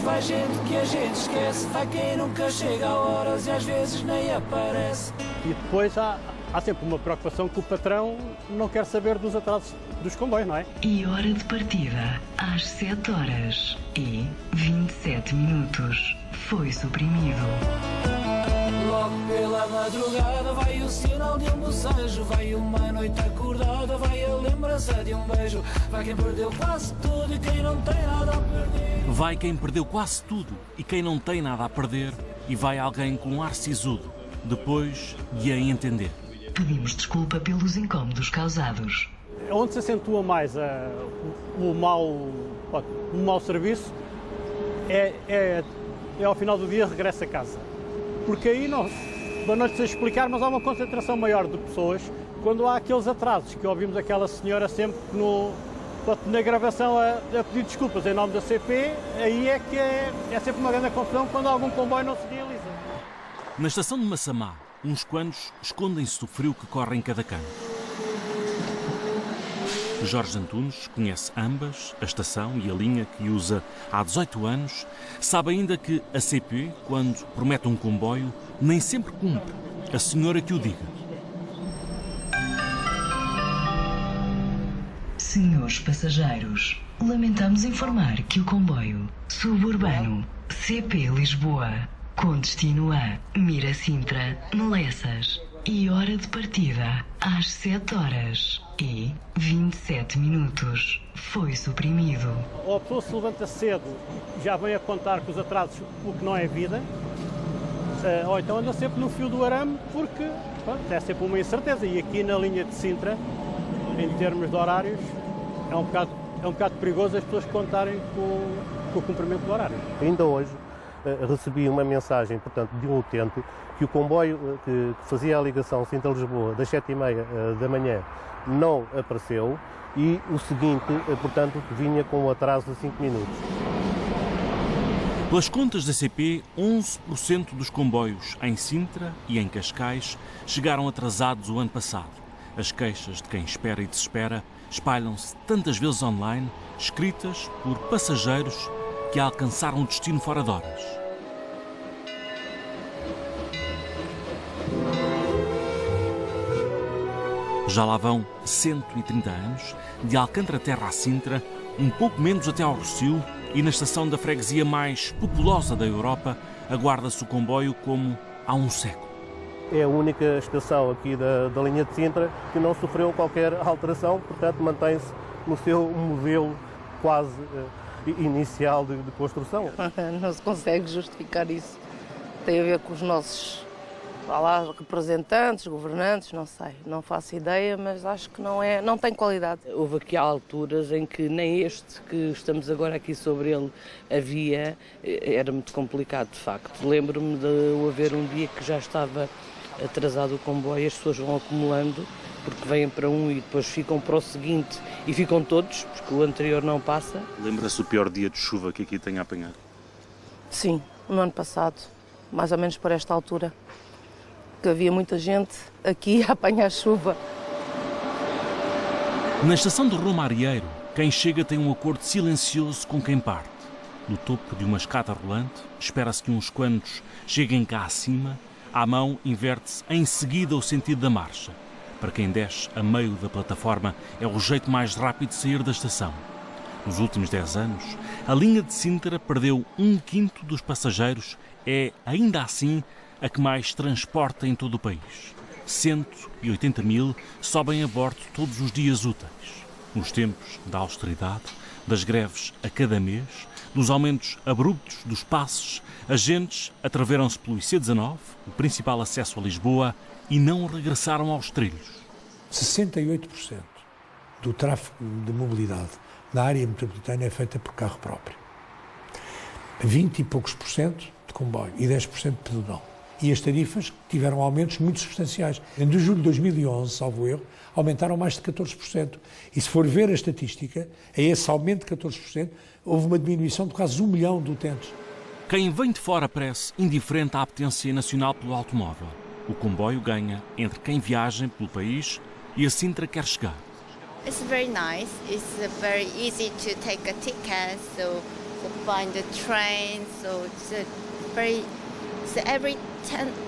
vai gente que a gente esquece. Vai quem nunca chega a horas e às vezes nem aparece. E depois há sempre uma preocupação que o patrão não quer saber dos atrasos dos comboios, não é? E hora de partida, às 7 horas e 27 minutos. Foi suprimido. Logo pela madrugada vai o sinal de um bocejo. Vai uma noite acordada, vai a lembrança de um beijo. Vai quem perdeu quase tudo e quem não tem nada a perder. Vai quem perdeu quase tudo e quem não tem nada a perder. E vai alguém com um ar sisudo, depois de a entender. Pedimos desculpa pelos incómodos causados. Onde se acentua mais o mau serviço é ao final do dia regresso a casa. Porque aí não sei explicar, mas há uma concentração maior de pessoas quando há aqueles atrasos, que ouvimos aquela senhora sempre na gravação a pedir desculpas em nome da CP, aí é que é sempre uma grande confusão quando algum comboio não se realiza. Na estação de Massamá, uns quantos escondem-se do frio que corre em cada canto. Jorge Antunes conhece ambas, a estação e a linha que usa há 18 anos. Sabe ainda que a CP, quando promete um comboio, nem sempre cumpre. A senhora que o diga. Senhores passageiros, lamentamos informar que o comboio suburbano CP Lisboa, com destino a Mira Sintra, Melessas, e hora de partida às 7 horas e 27 minutos, foi suprimido. Ou a pessoa se levanta cedo e já vem a contar com os atrasos, o que não é vida, ou então anda sempre no fio do arame, porque é sempre uma incerteza. E aqui na linha de Sintra, em termos de horários, é um bocado perigoso as pessoas contarem com o cumprimento do horário. Ainda hoje recebi uma mensagem, portanto, de um utente que o comboio que fazia a ligação Sintra-Lisboa das 7h30 da manhã não apareceu e o seguinte, portanto, vinha com um atraso de 5 minutos. Pelas contas da CP, 11% dos comboios em Sintra e em Cascais chegaram atrasados o ano passado. As queixas de quem espera e desespera espalham-se tantas vezes online, escritas por passageiros que alcançaram o destino fora de horas. Já lá vão 130 anos, de Alcântara Terra a Sintra, um pouco menos até ao Rossio, e na estação da freguesia mais populosa da Europa, aguarda-se o comboio como há um século. É a única estação aqui da linha de Sintra que não sofreu qualquer alteração, portanto mantém-se no seu modelo quase inicial de construção. Não se consegue justificar isso. Tem a ver com os nossos representantes, governantes, não sei, não faço ideia, mas acho que não tem qualidade. Houve aqui alturas em que nem este que estamos agora aqui sobre ele era muito complicado de facto. Lembro-me de haver um dia que já estava atrasado o comboio, as pessoas vão acumulando, porque vêm para um e depois ficam para o seguinte e ficam todos, porque o anterior não passa. Lembra-se do pior dia de chuva que aqui tenha apanhado? Sim, no ano passado, mais ou menos por esta altura, que havia muita gente aqui a apanhar chuva. Na estação de Roma Arieiro, quem chega tem um acordo silencioso com quem parte. No topo de uma escada rolante, espera-se que uns quantos cheguem cá acima. À mão, inverte-se em seguida o sentido da marcha. Para quem desce a meio da plataforma, é o jeito mais rápido de sair da estação. Nos últimos 10 anos, a linha de Sintra perdeu 1/5 dos passageiros. É, ainda assim, a que mais transporta em todo o país. 180 mil sobem a bordo todos os dias úteis. Nos tempos da austeridade, das greves a cada mês, dos aumentos abruptos dos passes, agentes atreveram-se pelo IC19, o principal acesso a Lisboa, e não regressaram aos trilhos. 68% do tráfego de mobilidade na área metropolitana é feita por carro próprio. 20 e poucos por cento de comboio e 10% de pedonal. E as tarifas tiveram aumentos muito substanciais. Em julho de 2011, salvo erro, aumentaram mais de 14%. E se for ver a estatística, a esse aumento de 14%, houve uma diminuição de quase 1 milhão de utentes. Quem vem de fora parece indiferente à apetência nacional pelo automóvel. O comboio ganha entre quem viaja pelo país e a Sintra quer chegar. It's very nice. It's very easy to take a ticket, so to find the train. So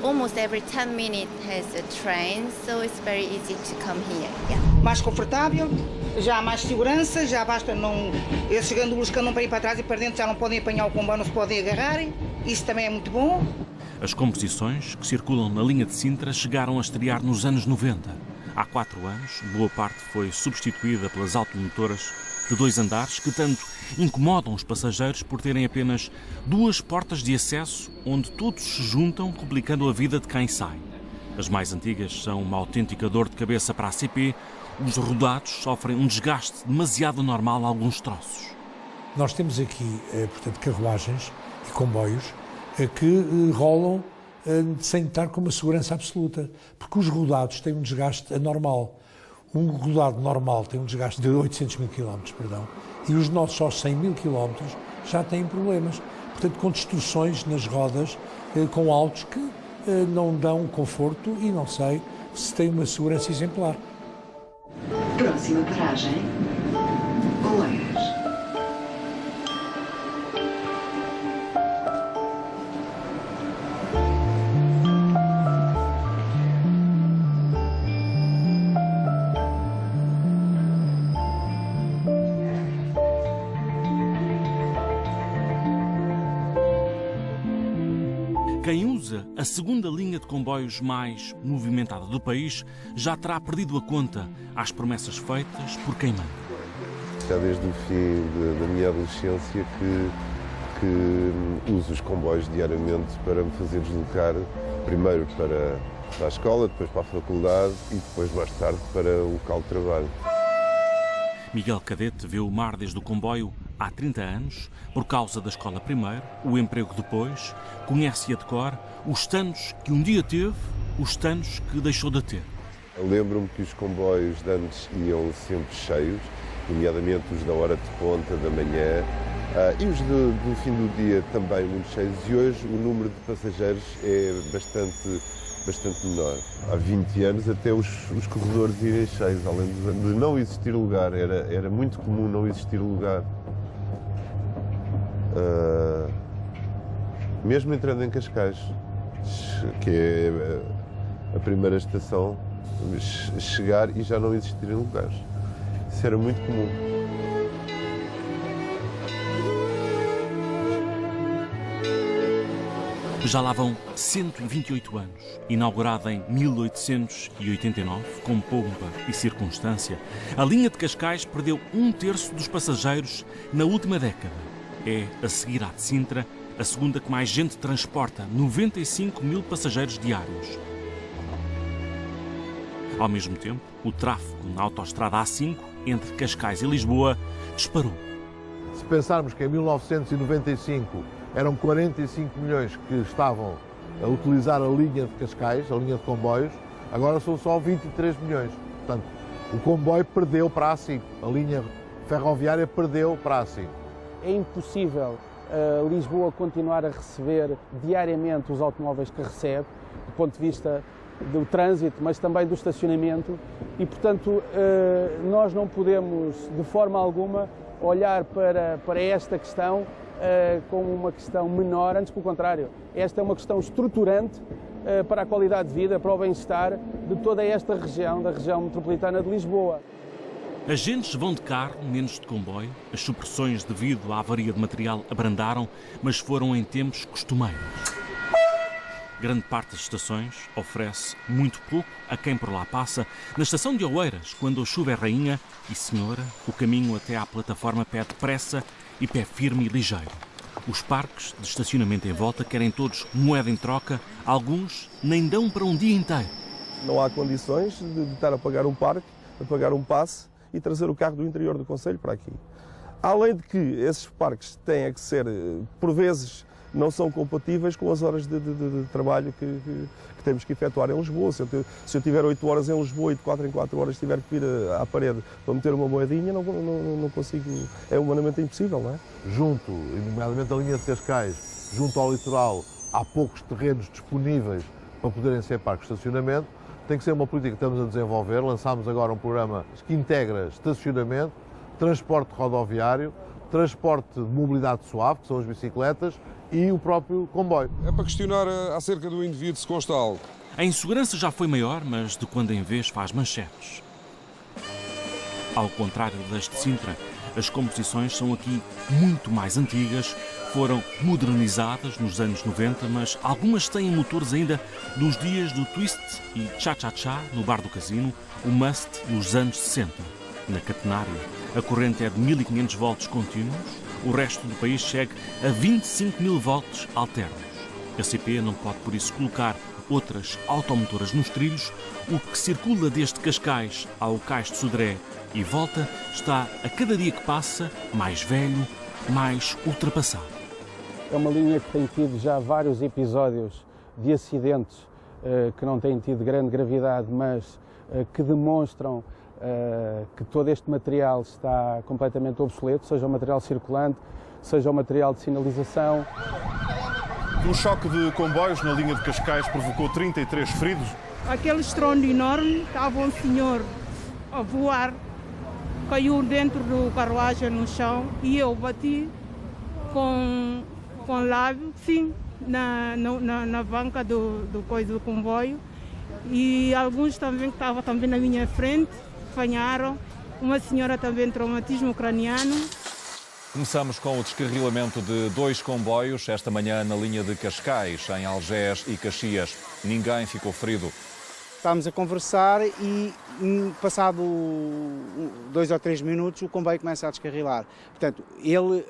almost every 10 minutes has a train. So it's very easy to come here. Yeah. Mais confortável, já há mais segurança, já basta não esses gandulos que andam para ir para trás e para dentro já não podem apanhar o comboio, não se podem agarrar. Isso também é muito bom. As composições que circulam na linha de Sintra chegaram a estrear nos anos 90. Há 4 anos, boa parte foi substituída pelas automotoras de 2 andares que tanto incomodam os passageiros por terem apenas 2 portas de acesso onde todos se juntam, complicando a vida de quem sai. As mais antigas são uma autêntica dor de cabeça para a CP. Os rodados sofrem um desgaste demasiado normal a alguns troços. Nós temos aqui, portanto, carruagens e comboios que rolam sem estar com uma segurança absoluta, porque os rodados têm um desgaste anormal. Um rodado normal tem um desgaste de 800 mil km, e os nossos só 100 mil km já têm problemas. Portanto, com distorções nas rodas, com autos que não dão conforto e não sei se tem uma segurança exemplar. Próxima paragem, Oeiras. Quem usa a segunda linha de comboios mais movimentada do país já terá perdido a conta às promessas feitas por quem manda. Já desde o fim da minha adolescência que uso os comboios diariamente para me fazer deslocar primeiro para a escola, depois para a faculdade e depois mais tarde para o local de trabalho. Miguel Cadete vê o mar desde o comboio há 30 anos, por causa da escola primeiro, o emprego depois, conhece a de cor os tanos que um dia teve, os tanos que deixou de ter. Lembro-me que os comboios de antes iam sempre cheios, nomeadamente os da hora de ponta da manhã, e os do fim do dia também muito cheios, e hoje o número de passageiros é bastante menor. Há 20 anos até os corredores irem cheios, além de não existir lugar, era muito comum não existir lugar. Mesmo entrando em Cascais, que é a primeira estação, chegar e já não existirem lugares. Isso era muito comum. Já lá vão 128 anos. Inaugurada em 1889, com pompa e circunstância, a linha de Cascais perdeu 1/3 dos passageiros na última década. É, a seguir à de Sintra, a segunda que mais gente transporta, 95 mil passageiros diários. Ao mesmo tempo, o tráfego na autoestrada A5, entre Cascais e Lisboa, disparou. Se pensarmos que em 1995 eram 45 milhões que estavam a utilizar a linha de Cascais, a linha de comboios, agora são só 23 milhões. Portanto, o comboio perdeu para a A5, a linha ferroviária perdeu para a A5. É impossível Lisboa continuar a receber diariamente os automóveis que recebe, do ponto de vista do trânsito, mas também do estacionamento, e, portanto, nós não podemos, de forma alguma, olhar para esta questão como uma questão menor, antes pelo contrário. Esta é uma questão estruturante para a qualidade de vida, para o bem-estar de toda esta região, da região metropolitana de Lisboa. As gentes vão de carro, menos de comboio. As supressões devido à avaria de material abrandaram, mas foram em tempos costumeiros. Grande parte das estações oferece muito pouco a quem por lá passa. Na estação de Oeiras, quando a chuva é rainha e senhora, o caminho até à plataforma pede pressa e pé firme e ligeiro. Os parques de estacionamento em volta querem todos moeda em troca, alguns nem dão para um dia inteiro. Não há condições de estar a pagar um parque, a pagar um passe e trazer o carro do interior do concelho para aqui. Além de que esses parques têm que ser, por vezes, não são compatíveis com as horas de trabalho que temos que efetuar em Lisboa. Se eu tiver 8 horas em Lisboa e de 4 em 4 horas tiver que vir à parede para meter uma moedinha, não consigo, é humanamente impossível, não é? Junto, nomeadamente a linha de Cascais, junto ao litoral, há poucos terrenos disponíveis para poderem ser parques de estacionamento. Tem que ser uma política que estamos a desenvolver. Lançámos agora um programa que integra estacionamento, transporte rodoviário, transporte de mobilidade suave, que são as bicicletas, e o próprio comboio. É para questionar acerca do indivíduo de Constal. A insegurança já foi maior, mas de quando em vez faz manchetes. Ao contrário das de Sintra, as composições são aqui muito mais antigas, foram modernizadas nos anos 90, mas algumas têm motores ainda dos dias do Twist e Cha-Cha-Cha no Bar do Casino, o Must nos anos 60. Na catenária, a corrente é de 1500 volts contínuos, o resto do país chega a 25.000 volts alternos. A CP não pode, por isso, colocar outras automotoras nos trilhos. O que circula desde Cascais ao Cais de Sodré e volta está, a cada dia que passa, mais velho, mais ultrapassado. É uma linha que tem tido já vários episódios de acidentes que não têm tido grande gravidade, mas que demonstram que todo este material está completamente obsoleto, seja o material circulante, seja o material de sinalização. Um choque de comboios na linha de Cascais provocou 33 feridos. Aquele estrondo enorme, estava um senhor a voar, caiu dentro do carruagem no chão e eu bati com lábio, sim, na banca do comboio, e alguns também que estavam também na minha frente apanharam, uma senhora também traumatismo craniano. Começamos com o descarrilamento de 2 comboios esta manhã na linha de Cascais, em Algés e Caxias. Ninguém ficou ferido. Estávamos a conversar e, passado 2 ou 3 minutos, o comboio começa a descarrilar. Portanto, ele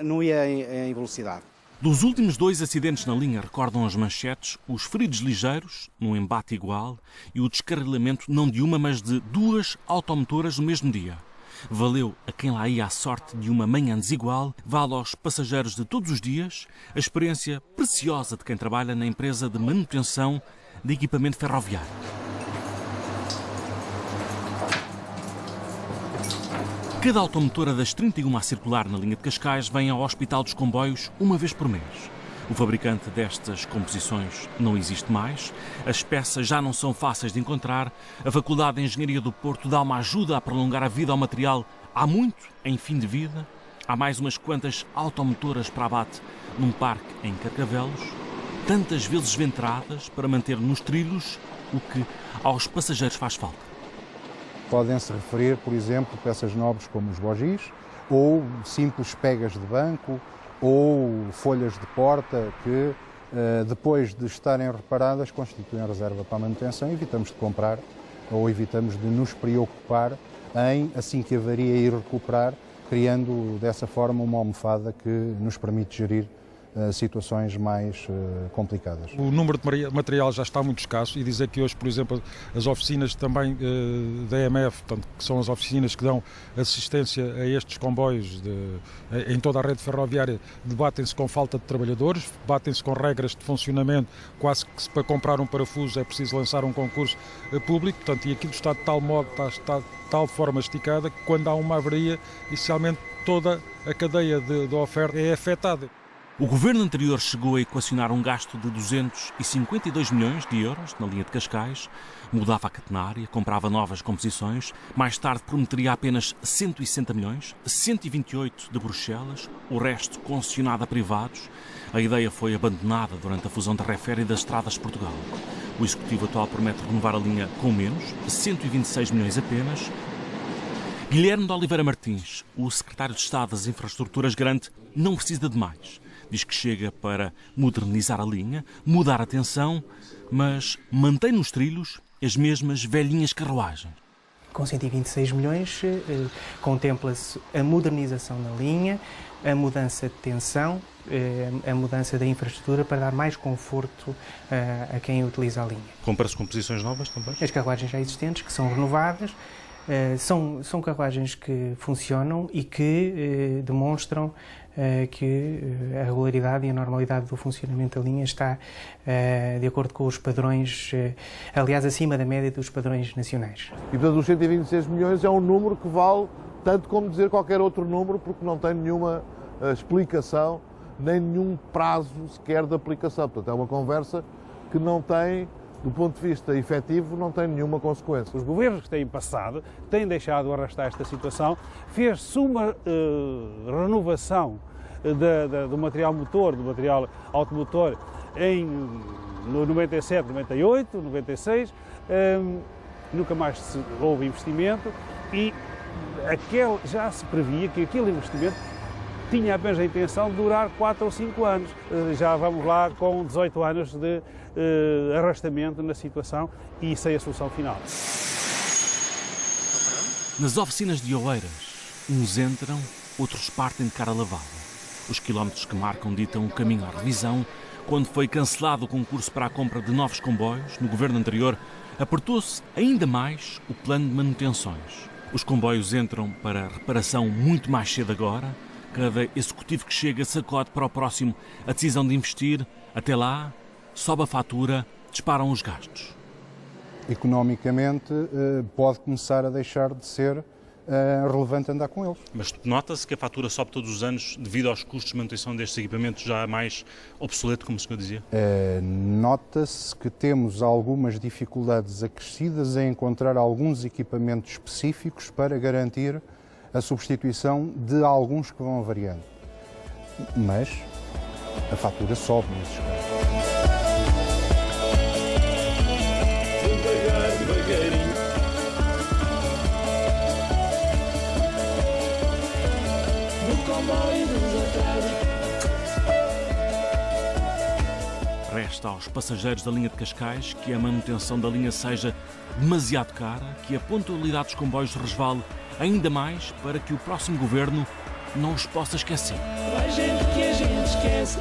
não ia em velocidade. Dos últimos 2 acidentes na linha recordam as manchetes, os feridos ligeiros, num embate igual, e o descarrilamento não de uma, mas de 2 automotoras no mesmo dia. Valeu a quem lá ia a sorte de uma manhã desigual, vale aos passageiros de todos os dias, a experiência preciosa de quem trabalha na empresa de manutenção de equipamento ferroviário. Cada automotora das 31 a circular na linha de Cascais vem ao Hospital dos Comboios uma vez por mês. O fabricante destas composições não existe mais, as peças já não são fáceis de encontrar, a Faculdade de Engenharia do Porto dá uma ajuda a prolongar a vida ao material há muito em fim de vida, há mais umas quantas automotoras para abate num parque em Carcavelos, tantas vezes ventradas para manter nos trilhos o que aos passageiros faz falta. Podem-se referir, por exemplo, peças nobres como os bogis, ou simples pegas de banco, ou folhas de porta que, depois de estarem reparadas, constituem reserva para a manutenção. Evitamos de comprar ou evitamos de nos preocupar em, assim que avaria, ir recuperar, criando dessa forma uma almofada que nos permite gerir situações mais complicadas. O número de material já está muito escasso e dizer que hoje, por exemplo, as oficinas também da EMF, portanto, que são as oficinas que dão assistência a estes comboios em toda a rede ferroviária, debatem-se com falta de trabalhadores, debatem-se com regras de funcionamento, quase que para comprar um parafuso é preciso lançar um concurso público, portanto, e aquilo está de tal modo, está de tal forma esticada que quando há uma avaria, inicialmente toda a cadeia de oferta é afetada. O governo anterior chegou a equacionar um gasto de 252 milhões de euros na linha de Cascais, mudava a catenária, comprava novas composições, mais tarde prometeria apenas 160 milhões, 128 de Bruxelas, o resto concessionado a privados. A ideia foi abandonada durante a fusão da Refer e das Estradas de Portugal. O executivo atual promete renovar a linha com menos, 126 milhões apenas. Guilherme de Oliveira Martins, o secretário de Estado das Infraestruturas, garante que não precisa de mais. Diz que chega para modernizar a linha, mudar a tensão, mas mantém nos trilhos as mesmas velhinhas carruagens. Com 126 milhões contempla-se a modernização na linha, a mudança de tensão, a mudança da infraestrutura para dar mais conforto a quem utiliza a linha. Compara-se com posições novas também? As carruagens já existentes, que são renovadas, são carruagens que funcionam e que demonstram que a regularidade e a normalidade do funcionamento da linha está de acordo com os padrões, aliás, acima da média dos padrões nacionais. E, portanto, os 126 milhões é um número que vale tanto como dizer qualquer outro número, porque não tem nenhuma explicação, nem nenhum prazo sequer de aplicação. Portanto, é uma conversa que não tem do ponto de vista efetivo, não tem nenhuma consequência. Os governos que têm passado têm deixado arrastar esta situação, fez-se uma renovação do material motor, do material automotor no 97, 98, 96, nunca mais houve investimento e já se previa que aquele investimento tinha apenas a intenção de durar 4 ou 5 anos. Já vamos lá com 18 anos de arrastamento na situação e sem a solução final. Nas oficinas de Oeiras, uns entram, outros partem de cara lavada. Os quilómetros que marcam ditam o caminho à revisão. Quando foi cancelado o concurso para a compra de novos comboios, no governo anterior, apertou-se ainda mais o plano de manutenções. Os comboios entram para reparação muito mais cedo agora. Cada executivo que chega sacode para o próximo a decisão de investir. Até lá, sobe a fatura, disparam os gastos. Economicamente, pode começar a deixar de ser relevante andar com eles. Mas nota-se que a fatura sobe todos os anos devido aos custos de manutenção destes equipamentos já mais obsoleto, como o senhor dizia? Nota-se que temos algumas dificuldades acrescidas em encontrar alguns equipamentos específicos para garantir a substituição de alguns que vão variando. Mas a fatura sobe nesses casos. Devagarinho. No comboio dos atrasos. Resta aos passageiros da linha de Cascais que a manutenção da linha seja demasiado cara, que a pontualidade dos comboios resvale ainda mais para que o próximo governo não os possa esquecer. Vai gente que a gente esquece.